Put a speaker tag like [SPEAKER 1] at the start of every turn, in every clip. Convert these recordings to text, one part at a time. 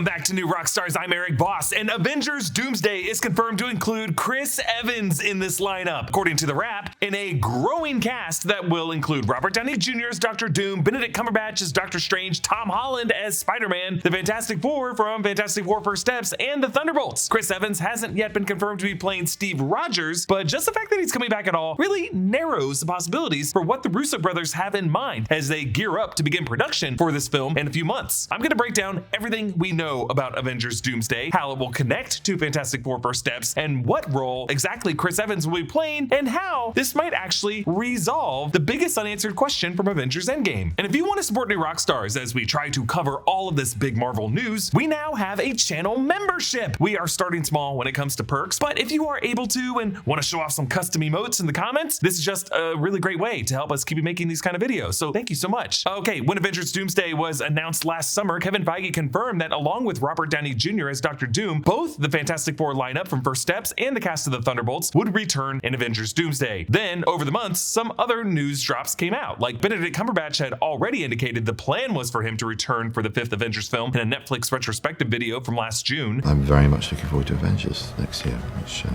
[SPEAKER 1] Welcome back to New Rockstars. I'm Erik Voss, and Avengers Doomsday is confirmed to include Chris Evans in this lineup. According to The Wrap, in a growing cast that will include Robert Downey Jr. as Dr. Doom, Benedict Cumberbatch as Doctor Strange, Tom Holland as Spider-Man, the Fantastic Four from Fantastic Four First Steps, and the Thunderbolts. Chris Evans hasn't yet been confirmed to be playing Steve Rogers, but just the fact that he's coming back at all really narrows the possibilities for what the Russo brothers have in mind as they gear up to begin production for this film in a few months. I'm going to break down everything we know about Avengers Doomsday, how it will connect to Fantastic Four First Steps, and what role exactly Chris Evans will be playing, and how this might actually resolve the biggest unanswered question from Avengers Endgame. And if you want to support New Rockstars as we try to cover all of this big Marvel news, we now have a channel membership. We are starting small when it comes to perks, but if you are able to and want to show off some custom emotes in the comments, this is just a really great way to help us keep making these kind of videos. So thank you so much. Okay, when Avengers Doomsday was announced last summer, Kevin Feige confirmed that along with Robert Downey Jr. as Dr. Doom, both the Fantastic Four lineup from First Steps and the cast of the Thunderbolts would return in Avengers Doomsday. Then, over the months, some other news drops came out, like Benedict Cumberbatch had already indicated the plan was for him to return for the fifth Avengers film in a Netflix retrospective video from last June.
[SPEAKER 2] I'm very much looking forward to Avengers next year, which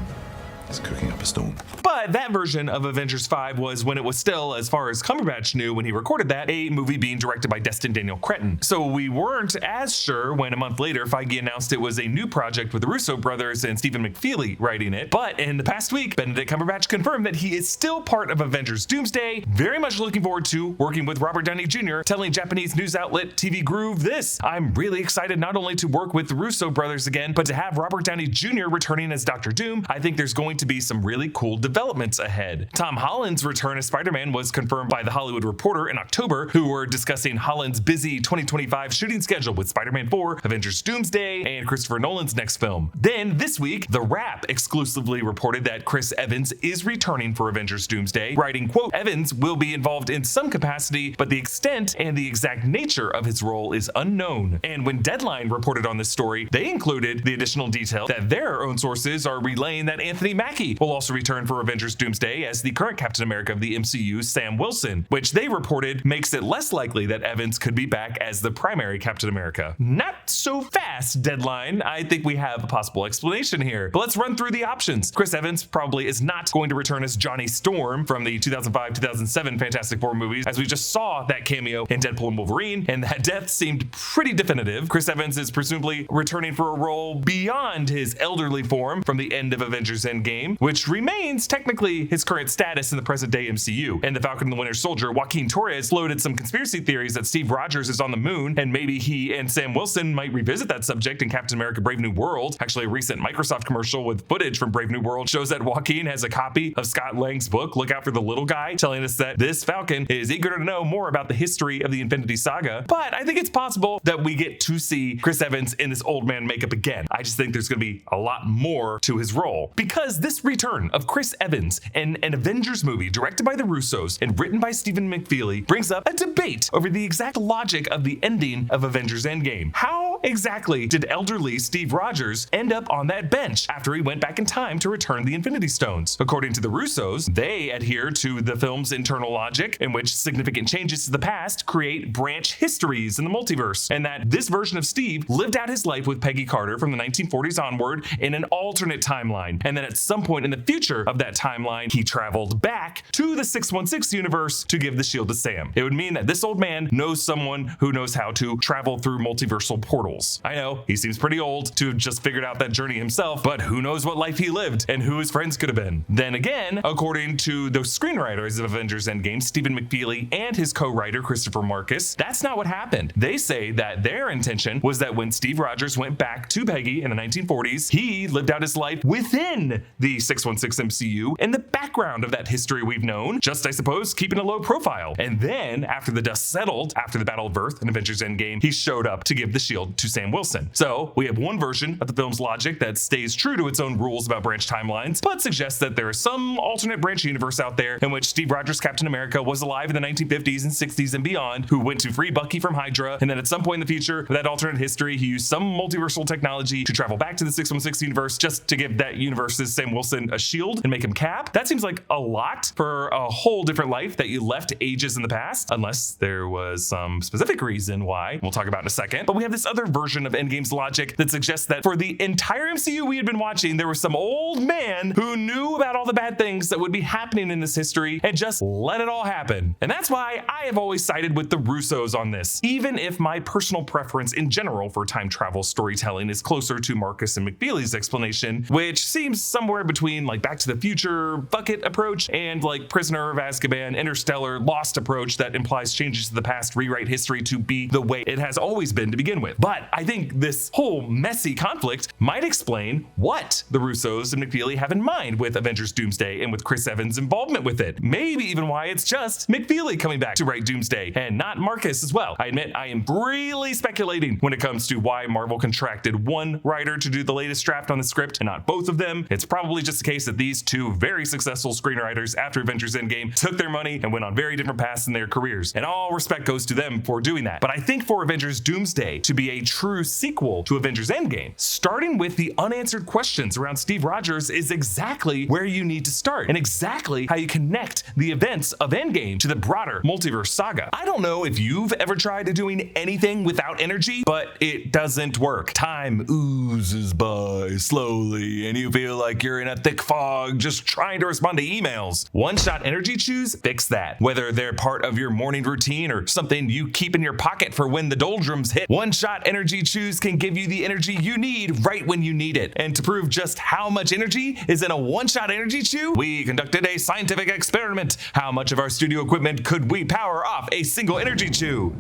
[SPEAKER 2] is cooking up a storm.
[SPEAKER 1] But that version of Avengers 5 was when it was still, as far as Cumberbatch knew when he recorded that, a movie being directed by Destin Daniel Cretton. So we weren't as sure when a month later Feige announced it was a new project with the Russo brothers and Stephen McFeely writing it. But in the past week, Benedict Cumberbatch confirmed that he is still part of Avengers Doomsday, very much looking forward to working with Robert Downey Jr., telling Japanese news outlet TV Groove this: "I'm really excited not only to work with the Russo brothers again, but to have Robert Downey Jr. returning as Dr. Doom. I think there's going to be some really cool developments ahead." Tom Holland's return as Spider-Man was confirmed by The Hollywood Reporter in October, who were discussing Holland's busy 2025 shooting schedule with Spider-Man 4, Avengers Doomsday, and Christopher Nolan's next film. Then this week, The Wrap exclusively reported that Chris Evans is returning for Avengers Doomsday, writing, quote, "Evans will be involved in some capacity, but the extent and the exact nature of his role is unknown." And when Deadline reported on this story, they included the additional detail that their own sources are relaying that Anthony Mackie will also return for Avengers Doomsday as the current Captain America of the MCU, Sam Wilson, which they reported makes it less likely that Evans could be back as the primary Captain America. Not so fast, Deadline. I think we have a possible explanation here, but let's run through the options. Chris Evans probably is not going to return as Johnny Storm from the 2005-2007 Fantastic Four movies, as we just saw that cameo in Deadpool and Wolverine, and that death seemed pretty definitive. Chris Evans is presumably returning for a role beyond his elderly form from the end of Avengers Endgame, which remains technically his current status in the present day MCU. And the Falcon and the Winter Soldier, Joaquin Torres, floated some conspiracy theories that Steve Rogers is on the moon, and maybe he and Sam Wilson might revisit that subject in Captain America Brave New World. Actually, a recent Microsoft commercial with footage from Brave New World shows that Joaquin has a copy of Scott Lang's book, Look Out for the Little Guy, telling us that this Falcon is eager to know more about the history of the Infinity Saga. But I think it's possible that we get to see Chris Evans in this old man makeup again. I just think there's going to be a lot more to his role, because this return of Chris Evans in an Avengers movie directed by the Russos and written by Stephen McFeely brings up a debate over the exact logic of the ending of Avengers Endgame. How exactly did elderly Steve Rogers end up on that bench after he went back in time to return the Infinity Stones? According to the Russos, they adhere to the film's internal logic, in which significant changes to the past create branch histories in the multiverse, and that this version of Steve lived out his life with Peggy Carter from the 1940s onward in an alternate timeline, and then at some point in the future of that timeline, he traveled back to the 616 universe to give the shield to Sam. It would mean that this old man knows someone who knows how to travel through multiversal portals. I know, he seems pretty old to have just figured out that journey himself, but who knows what life he lived and who his friends could have been. Then again, according to the screenwriters of Avengers Endgame, Stephen McFeely and his co-writer Christopher Marcus, that's not what happened. They say that their intention was that when Steve Rogers went back to Peggy in the 1940s, he lived out his life within the 616 MCU in the background of that history we've known, just I suppose keeping a low profile. And then after the dust settled, after the Battle of Earth in Avengers Endgame, he showed up to give the shield to Sam Wilson. So we have one version of the film's logic that stays true to its own rules about branch timelines, but suggests that there is some alternate branch universe out there in which Steve Rogers Captain America was alive in the 1950s and 60s and beyond, who went to free Bucky from Hydra, and then at some point in the future, with that alternate history, he used some multiversal technology to travel back to the 616 universe just to give that universe's Sam Wilson a shield and make him Cap. That seems like a lot for a whole different life that you left ages in the past, unless there was some specific reason why we'll talk about in a second. But we have this other altered version of Endgame's logic that suggests that for the entire MCU we had been watching, there was some old man who knew about all the bad things that would be happening in this history and just let it all happen. And that's why I have always sided with the Russos on this, even if my personal preference in general for time travel storytelling is closer to Marcus and McFeely's explanation, which seems somewhere between like Back to the Future bucket approach and like Prisoner of Azkaban, Interstellar, Lost approach that implies changes to the past rewrite history to be the way it has always been to begin with. But I think this whole messy conflict might explain what the Russos and McFeely have in mind with Avengers Doomsday and with Chris Evans' involvement with it. Maybe even why it's just McFeely coming back to write Doomsday and not Marcus as well. I admit I am really speculating when it comes to why Marvel contracted one writer to do the latest draft on the script and not both of them. It's probably just the case that these two very successful screenwriters after Avengers Endgame took their money and went on very different paths in their careers. And all respect goes to them for doing that. But I think for Avengers Doomsday to be a true sequel to Avengers Endgame, starting with the unanswered questions around Steve Rogers is exactly where you need to start and exactly how you connect the events of Endgame to the broader multiverse saga. I don't know if you've ever tried doing anything without energy, but it doesn't work. Time oozes by slowly and you feel like you're in a thick fog just trying to respond to emails. One-shot energy chews fix that. Whether they're part of your morning routine or something you keep in your pocket for when the doldrums hit, one-shot energy chews can give you the energy you need right when you need it. And to prove just how much energy is in a one-shot energy chew, we conducted a scientific experiment. How much of our studio equipment could we power off a single energy chew?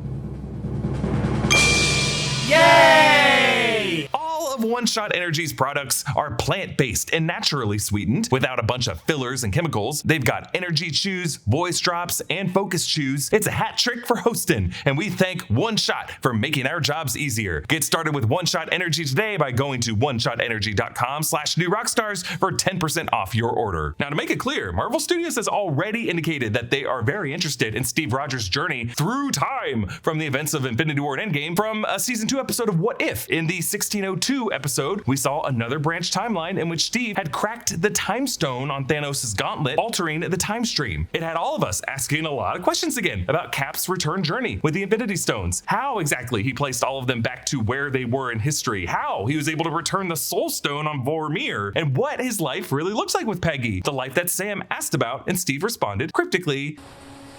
[SPEAKER 1] Yay! All of One Shot Energy's products are plant-based and naturally sweetened without a bunch of fillers and chemicals. They've got energy chews, voice drops, and focus chews. It's a hat trick for hosting, and we thank One Shot for making our jobs easier. Get started with One Shot Energy today by going to oneshotenergy.com/newrockstars for 10% off your order. Now, to make it clear, Marvel Studios has already indicated that they are very interested in Steve Rogers' journey through time from the events of Infinity War and Endgame from a season 2 episode of What If. In the 1602 episode, we saw another branch timeline in which Steve had cracked the time stone on Thanos' gauntlet, altering the time stream. It had all of us asking a lot of questions again about Cap's return journey with the Infinity Stones, how exactly he placed all of them back to where they were in history, how he was able to return the Soul Stone on Vormir, and what his life really looks like with Peggy, the life that Sam asked about, and Steve responded cryptically,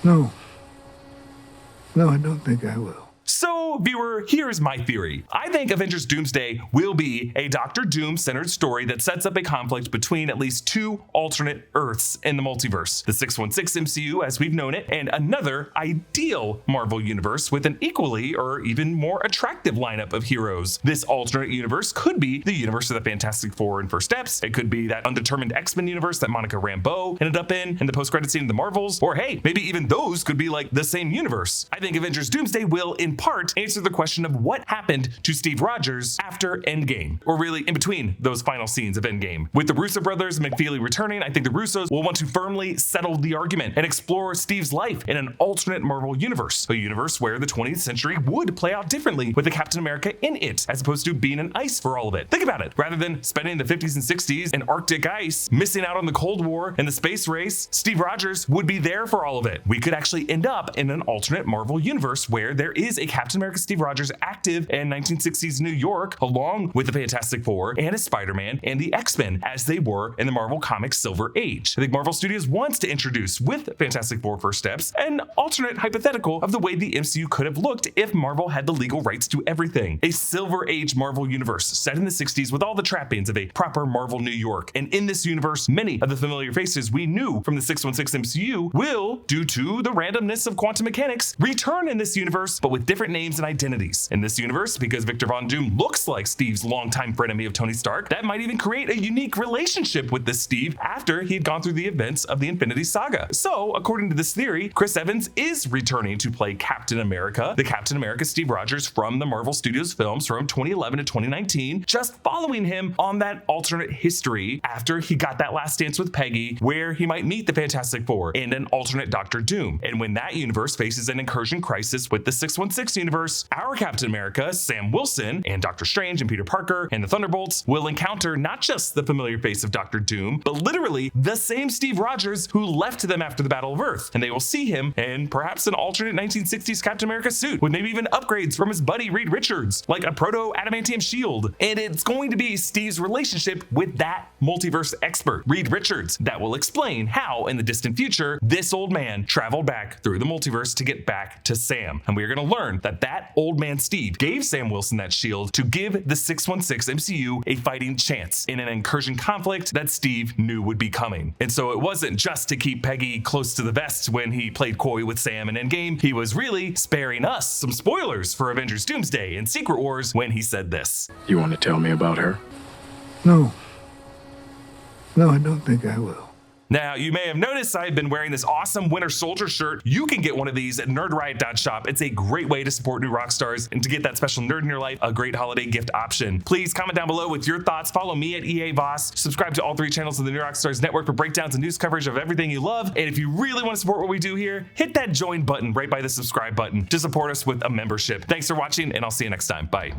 [SPEAKER 3] No, I don't think I will.
[SPEAKER 1] So, viewer, here's my theory. I think Avengers Doomsday will be a Doctor Doom-centered story that sets up a conflict between at least two alternate Earths in the multiverse. The 616 MCU as we've known it, and another ideal Marvel universe with an equally or even more attractive lineup of heroes. This alternate universe could be the universe of the Fantastic Four and First Steps. It could be that undetermined X-Men universe that Monica Rambeau ended up in the post-credit scene of the Marvels. Or hey, maybe even those could be like the same universe. I think Avengers Doomsday will, in part, answer the question of what happened to Steve Rogers after Endgame, or really in between those final scenes of Endgame. With the Russo brothers and McFeely returning, I think the Russos will want to firmly settle the argument and explore Steve's life in an alternate Marvel universe, a universe where the 20th century would play out differently with the Captain America in it, as opposed to being an ice for all of it. Think about it. Rather than spending the 50s and 60s in Arctic ice, missing out on the Cold War and the space race, Steve Rogers would be there for all of it. We could actually end up in an alternate Marvel universe where there is a Captain America Steve Rogers active in 1960s New York, along with the Fantastic Four and his Spider-Man and the X-Men as they were in the Marvel Comics Silver Age. I think Marvel Studios wants to introduce, with Fantastic Four First Steps, an alternate hypothetical of the way the MCU could have looked if Marvel had the legal rights to everything. A Silver Age Marvel universe set in the 60s with all the trappings of a proper Marvel New York. And in this universe, many of the familiar faces we knew from the 616 MCU will, due to the randomness of quantum mechanics, return in this universe, but with different names and identities. In this universe, because Victor Von Doom looks like Steve's longtime frenemy of Tony Stark, that might even create a unique relationship with this Steve after he had gone through the events of the Infinity Saga. So, according to this theory, Chris Evans is returning to play Captain America, the Captain America Steve Rogers from the Marvel Studios films from 2011 to 2019, just following him on that alternate history after he got that last dance with Peggy, where he might meet the Fantastic Four and an alternate Doctor Doom. And when that universe faces an incursion crisis with the 616, 616 universe, our Captain America, Sam Wilson, and Doctor Strange and Peter Parker and the Thunderbolts will encounter not just the familiar face of Doctor Doom, but literally the same Steve Rogers who left them after the Battle of Earth. And they will see him in perhaps an alternate 1960s Captain America suit, with maybe even upgrades from his buddy Reed Richards, like a proto-adamantium shield. And it's going to be Steve's relationship with that multiverse expert, Reed Richards, that will explain how, in the distant future, this old man traveled back through the multiverse to get back to Sam. And we are going to learn that that old man Steve gave Sam Wilson that shield to give the 616 MCU a fighting chance in an incursion conflict that Steve knew would be coming. And so it wasn't just to keep Peggy close to the vest when he played coy with Sam in Endgame. He was really sparing us some spoilers for Avengers Doomsday and Secret Wars when he said this.
[SPEAKER 4] You want to tell me about her?
[SPEAKER 3] No. No, I don't think I will.
[SPEAKER 1] Now, you may have noticed I've been wearing this awesome Winter Soldier shirt. You can get one of these at nerdriot.shop. It's a great way to support new rock stars and to get that special nerd in your life, a great holiday gift option. Please comment down below with your thoughts. Follow me at EA Voss. Subscribe to all 3 channels of the New Rockstars Network for breakdowns and news coverage of everything you love. And if you really want to support what we do here, hit that join button right by the subscribe button to support us with a membership. Thanks for watching, and I'll see you next time. Bye.